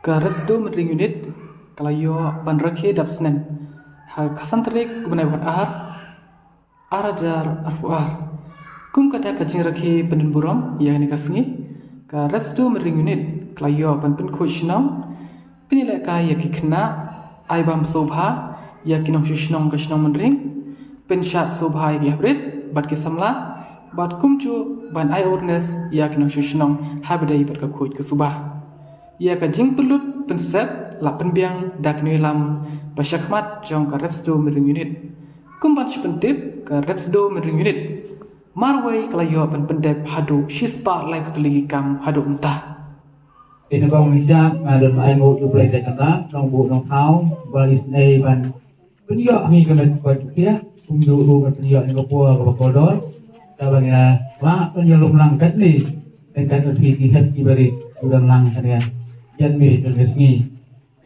Karesdo mendring unit kalayo banrakhe dapsnen ha kasantrik gunai buat arajar arfuar kum kata kacing rakhe pendun buram yakni kasngi karesdo mendring unit kalayo banpen khoshnong pinilai kaya kikna aibam sobha yakinong shishnong kashnong mendring penshat sobha yaki hybrid bat kisamla bat kumcu ban ai awareness yakinong shishnong habdai bat ka khoj ke subah ia ka jing pelut pensep la penbiang dak nuilam basyakmat jong ka repsdo mering unit kumban sepentip ka repsdo mering unit marwai kalayo pen pendep hadu shispa lai putuligi kam hadu entah in bang Malaysia ngadon ai ngo tu play dak kata nong bu nong thau balis nei ban penyo ni ka met ko kia kum du du ka penyo ni ko ko kodol ta bang ya wa penyo lum lang kat ni den kan pi ki het ki bari ulang lang saya yan mi tu resmi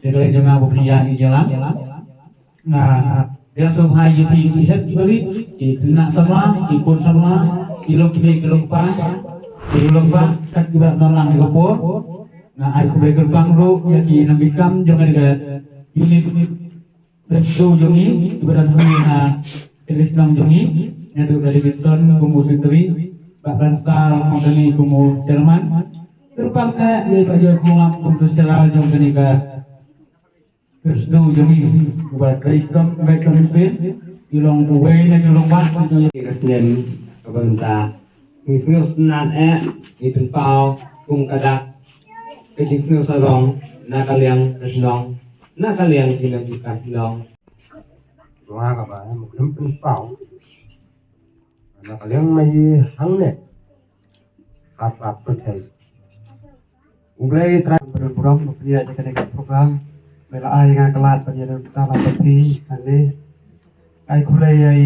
jadi jangan berpindah di jalan nah dia semua jadi lihat kembali itu nak sama ikut sama kilo pan kan juga nolang di kopo nah aku beri gerbang ro yang dinamikam jangan ada unit resho jongi ibarat na Islam jongi yang dari Beton kumu Sitri Pak Ransal Kompani kumu Jerman gerbang dia Pak Jokowi kumam untuk secara jong kenika Kristus jongi buat Kristus mereka miskin ilong buai dan ilong bat itu Kristen pemerintah miskin nan itu pau kum kadak miskin sarong nakaliang resnong nakaliang hilang jika hilang doa các bạn một tấm pin pau nakaliang mai hang ne apa percaya Ublay try program dia jadi program Mela ai nga kelat penyedia utama seperti ini ai kulai ai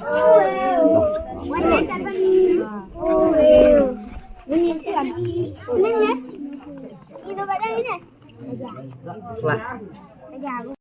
Oh,